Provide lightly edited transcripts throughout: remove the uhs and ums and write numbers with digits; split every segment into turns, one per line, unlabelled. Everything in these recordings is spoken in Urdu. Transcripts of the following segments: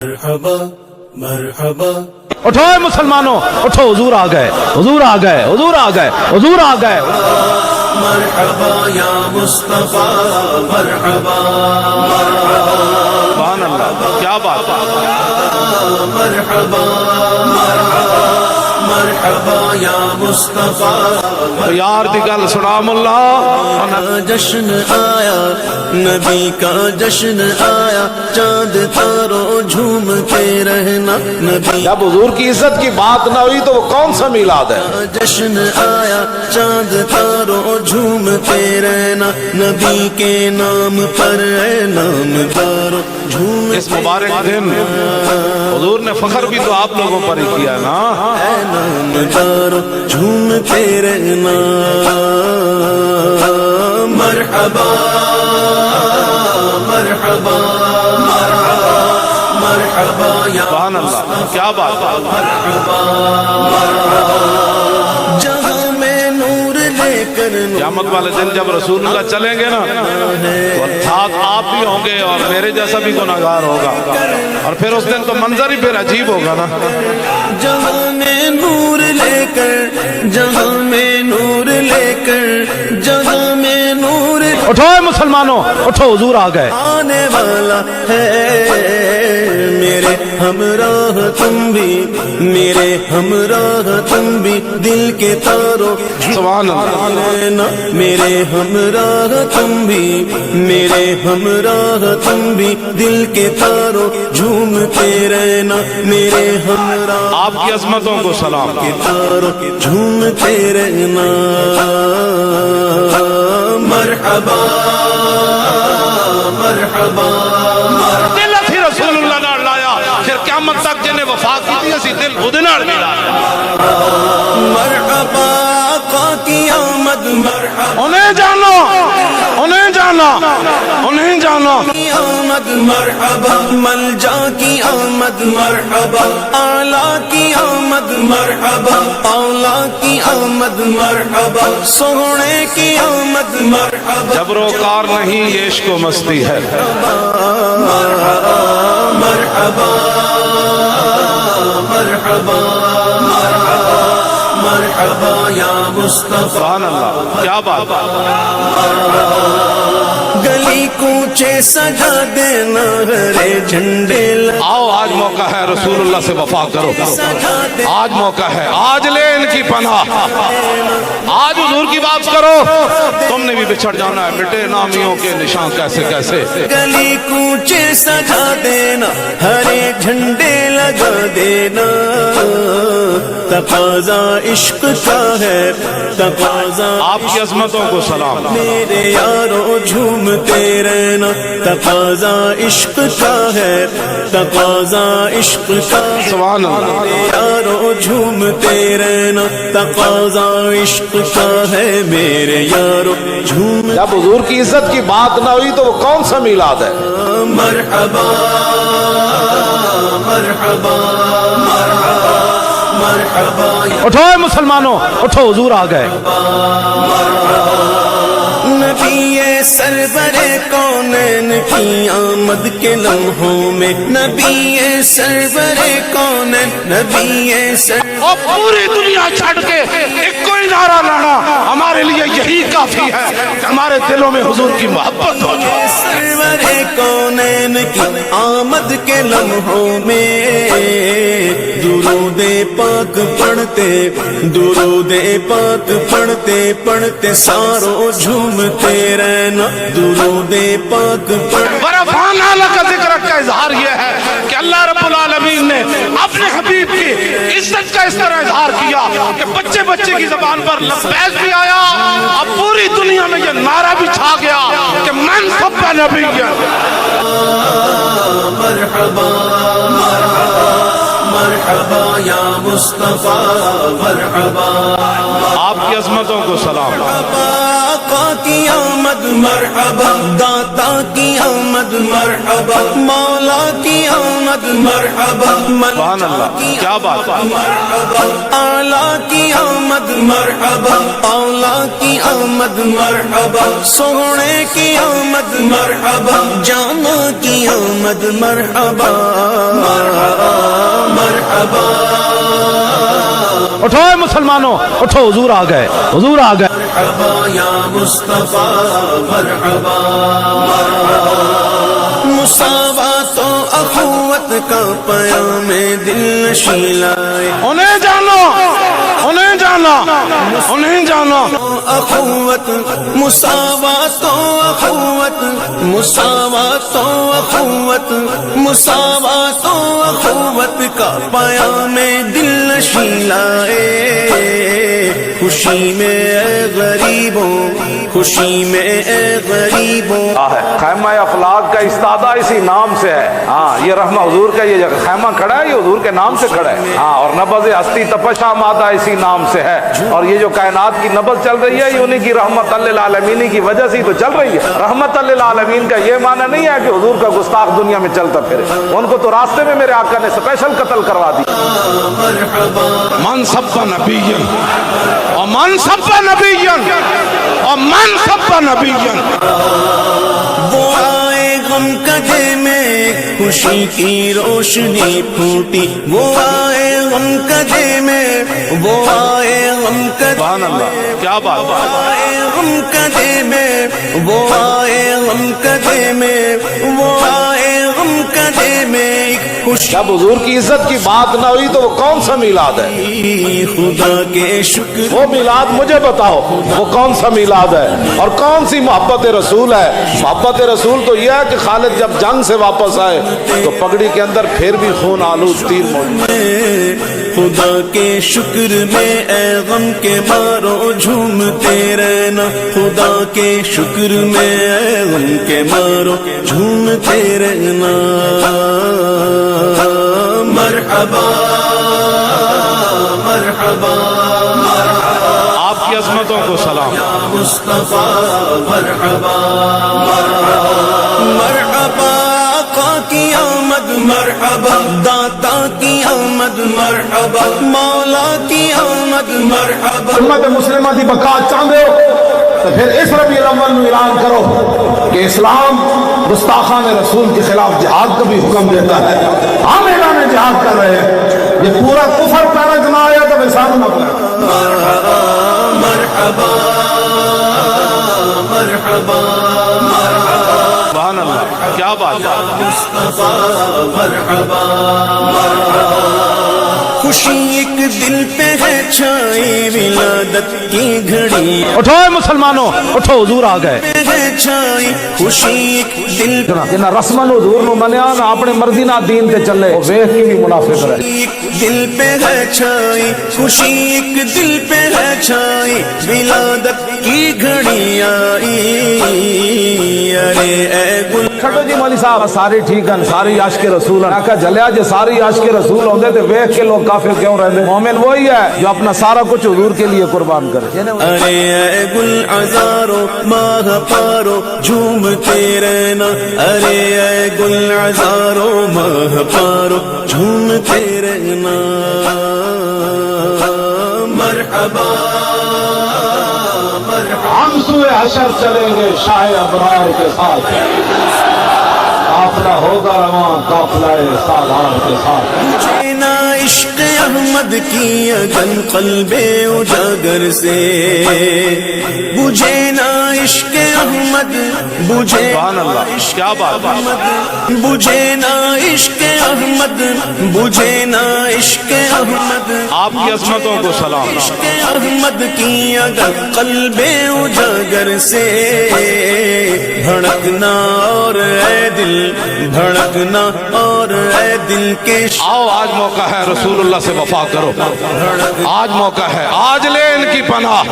مرحبا مرحبا
اٹھو اے مسلمانوں اٹھو، حضور آ گئے، حضور آ گئے، حضور آ گئے، حضور آ گئے۔
مرحبا یا مصطفیٰ مرحبا
سبحان اللہ، کیا بات ہے۔
مرحبا مرحبا یا مصطفیٰ۔
یار دی گل سنا اللہ،
جشن آیا نبی کا جشن آیا، چاند تاروں جھوم کے رہنا نبی۔
جب حضور کی عزت کی بات نہ ہوئی تو وہ کون سا میلاد ہے؟
جشن آیا چاند تاروں جھوم کے رہنا، نبی کے نام پر اے نام داروں جھوم
اس مبارک دن حضور نے فخر بھی تو آپ لوگوں پر ہی کیا نا۔
اے نام داروں جھوم کے رہنا۔ مرحبا مرحبا مرحبا یا
سبحان اللہ، کیا بات ہے۔
جہاں میں نور لے کر
قیامت والے دن جب رسول اللہ چلیں گے نا تو ساتھ آپ بھی ہوں گے اور میرے جیسا بھی گناہگار ہوگا، اور پھر اس دن تو منظر ہی پھر عجیب ہوگا نا۔
جہاں میں نور لے کر، جہاں میں نور لے کر، جہاں میں نور
اٹھو اے مسلمانوں اٹھو، حضور آ گئے۔
آنے والا ہے میرے ہمراہ تم بھی، میرے ہمراہ تم بھی، دل کے تاروں
سبحان اللہ،
میرے ہمراہ تم بھی، میرے ہمراہ تم بھی، دل کے تاروں جھومتے رہنا، میرے ہمراہ
آپ کی عظمتوں کو سلام۔
کے تاروں جھومتے رہنا۔ مرحبا مرحبا
دل اسی رسول اللہ نال لایا، پھر قیامت تک جنہیں وفا کی تھی اسی دل خود نال ملا۔
مرحبا آقا کی آمد، مرحبا
انہیں جانو، انہیں جانا، انہیں جانا۔
کی آمد، مرحبا ملجا کی آمد، مرحبا اعلیٰ کی آمد، مرحبا اولیٰ کی آمد، مرحبا سونے کی آمد، مرحبا
جبر و کار نہیں یہ عشق و مستی ہے۔
مرحبا مرحبا مرحبا مرحبا یا مصطفیٰ۔
سبحان اللہ، کیا بات ہے۔
گلی کوچے سجا دینا، ہرے جھنڈے
آؤ آج موقع ہے، رسول اللہ سے وفا کرو، آج موقع ہے، آج لے ان کی پناہ، آج حضور کی بات کرو۔ تم نے بھی بچھڑ جانا ہے، مٹے نامیوں کے نشان کیسے کیسے۔
گلی کوچے سجا دینا، ہرے جھنڈے لگا دینا، تقاضا عشق کا ہے، تقاضا
آپ کی عظمتوں کو سلام۔
میرے یاروں جھومتے رہنا، تقاضا عشق کا ہے، تقاضا عشق کا ہے،
سبحان اللہ۔
میرے یاروں جھومتے رہنا، تقاضا عشق کا ہے، میرے یاروں جھوم۔
جب حضور کی عزت کی بات نہ ہوئی تو وہ کون سا میلاد ہے؟
مرحبا مرحبا مرحبا
اٹھو اے مسلمانوں اٹھو، حضور آ گئے۔
نبی سرور کونین کی آمد کے لمحوں میں، نبی سرور کونین، نبی
اور پوری دنیا چھڑ کے ایک کوئی نعرہ لانا ہمارے لیے یہی کافی ہے کہ ہمارے دلوں میں حضور کی محبت ہو جائے۔
سرور کونین کی آمد کے لمحوں میں، درود پاک پڑھتے، درود پاک پڑھتے پڑھتے ساروں جھومتے رہنا، درود پاک پڑھ۔
ورفعنا لک ذکرک کا اظہار یہ ہے کہ اللہ رب العالمین نے اپنے حبیب کی عزت کا اس طرح اظہار کیا کہ بچے بچے کی زبان پر لبیک بھی آیا، اب پوری دنیا میں یہ نعرہ بھی چھا گیا کہ من سب نبی ہے۔
مرحبا مرحبا مرحبا یا مصطفیٰ مرحبا
آپ کی عظمتوں کو سلام.
آقا کی آمد مرحبا داتا کی آمد مرحبا مولا کی آمد مرحبا
سبحان اللہ, کیا بات ہے.
مرحبا اعلیٰ کی آمد مرحبا اولا کی آمد مرحبا سونے کی آمد مرحبا جانا کی آمد مرحبا مرحبا.
اٹھو اے مسلمانوں, اٹھو, حضور آ گئے, حضور آ گئے.
مرحبا یا مصطفیٰ مرحبا مساوات و اخوت کا پیام دل نشیں لائے
انہیں جانو, انہیں جانا, انہیں جانا.
اخوت مساوات و اخوت مساوات و اخوت مساوات و اخوت کا پیام دل نشیں لائے خوشی میں اے غریبوں خوشی میں اے غریبوں.
خیمہ افلاق کا استادہ اسی نام سے ہے. ہاں, یہ رحمہ حضور کا یہ خیمہ کھڑا ہے, یہ حضور کے نام سے کھڑا ہے. ہاں, اور نبض ہستی تپش آمادہ اسی نام سے ہے. اور یہ جو کائنات کی نبض چل رہی ہے یہ انہیں کی رحمت للعالمین کی وجہ سے تو چل رہی ہے. رحمت للعالمین کا یہ معنی نہیں ہے کہ حضور کا گستاخ دنیا میں چلتا پھرے. ان کو تو راستے میں میرے آقا نے اسپیشل قتل کروا دی.
من سب نبیًا اور من سب نبیًا اور من سب نبیًا.
وہ آئے غم کدے میں خوشی کی روشنی پھوٹی وہ آئے غم کدے میں وہ آئے غم کدے
سبحان اللہ, کیا بات ہے.
آئے غم کدے میں وہ آئے غم کدے میں وہ آئے غم کدے میں خوشی.
جب حضور کی عزت کی بات نہ ہوئی تو وہ کون سا میلاد ہے؟
خدا کے شکر
وہ میلاد مجھے بتاؤ, وہ کون سا میلاد ہے اور کون سی محبت رسول ہے؟ محبت رسول تو یہ ہے کہ خالد جب جنگ سے واپس آئے تو پگڑی کے اندر پھر بھی خون آلود تیر موجود.
خدا کے شکر میں اے غم کے مارو جھومتے رہنا خدا کے شکر میں اے غم کے مارو جھومتے رہنا. مرحبا مرحبا
آپ کی عظمتوں کو سلام.
مصطفیٰ مرحبا مرحبا آقا کی آمد مرحبا داتا کی آمد مرحبا مولا کی آمد مرحبا.
امت مسلمہ دی بقا چاہتے ہو تو پھر اس ربیع الاول میں اعلان کرو کہ اسلام گستاخان رسول کے خلاف جہاد کا بھی حکم دیتا ہے. ہم اعلان جہاد کر رہے ہیں. یہ پورا کفر پیرا جنا آیا تو انسان نہ پڑا.
مرحبا مرحبا مرحبا
سبحان اللہ, کیا بات ہے.
مصطفیٰ مرحبا خوشی ایک دل پہ ہے چھائی ولادت کی گھڑی
اٹھو اے مسلمانوں, اٹھو, حضور آ گئے.
ہے چھائی خوشی ایک دل پہ
نہ رسمن حضور نو منیا نہ اپنے مرضی نہ دین تے چلے, وہ ویکھ کے بھی منافق رہے.
ایک دل پہ ہے چھائی خوشی ایک دل پہ ہے چھائی ولادت کی گھڑی آئی. ارے اے گل
چھٹو جی مولوی صاحب, ساری ٹھیک ہیں, ساری عاشق رسول ہیں. آقا جلیا جے ساری عاشق رسول ہوندے تے ویکھ کے لوگ کافر کیوں رہندے؟ مومن وہی ہے جو اپنا سارا کچھ حضور کے لیے قربان کرے.
ارے اے گل عذارو ماہ پارو جھومتے رہنا ارے اے گل عذارو ماہ پارو جھومتے رہنا. مرحبا
ہم سوئے حشر چلیں گے شاہ ابرار کے ساتھ, قافلہ ہوگا رواں قافلہ سالار کے ساتھ.
مجھے نہ عشق احمد کی اگن قلب اجاگر سے بجھے نہ عشق احمد بجھے
سبحان اللہ, کیا بات ہے.
بجھے نہ عشق احمد بجھے نہ عشق احمد
آپ کی عظمتوں کو سلام.
عشق احمد کی اگر قلب اجاگر سے بھڑکنا اور اے دل بھڑکنا اور اے دل کے
آؤ آج موقع ہے رسول اللہ سے وفا کرو، آج موقع ہے، آج لے ان کی پناہ،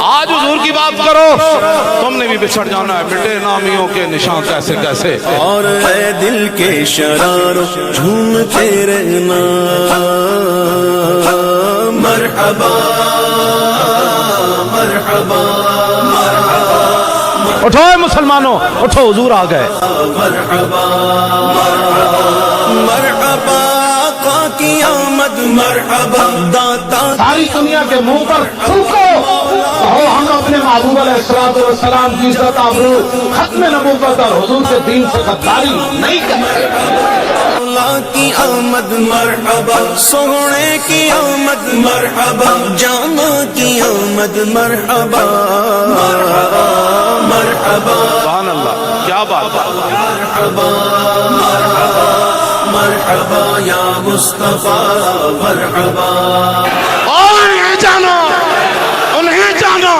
آج حضور کی بات کرو، تم نے بھی بچھڑ جانا ہے، مٹے نامیوں کے نشان کیسے کیسے،
اور ہے دل کے شراروں جھومتے رہنا مرحبا مرحبا
اٹھو اے مسلمانوں، اٹھو حضور آ گئے،
مرحبا مرحبا آقا کی آمد مرحبا داتا
ساری دنیا کے منہ پر تھوکو، کہو ہم اپنے محبوب علیہ السلام کی عزت آبرو ختم نبوت اور حضور کے دین سے غداری نہیں کرتے۔
اللہ کی آمد مرحبا سونے کی آمد مرحبا جانا کی آمد مرحبا مرحبا مرحبا
سبحان اللہ، کیا بات ہے،
مرحبا مرحبا مرحبا یا مصطفیٰ مرحبا
اور انہیں جانا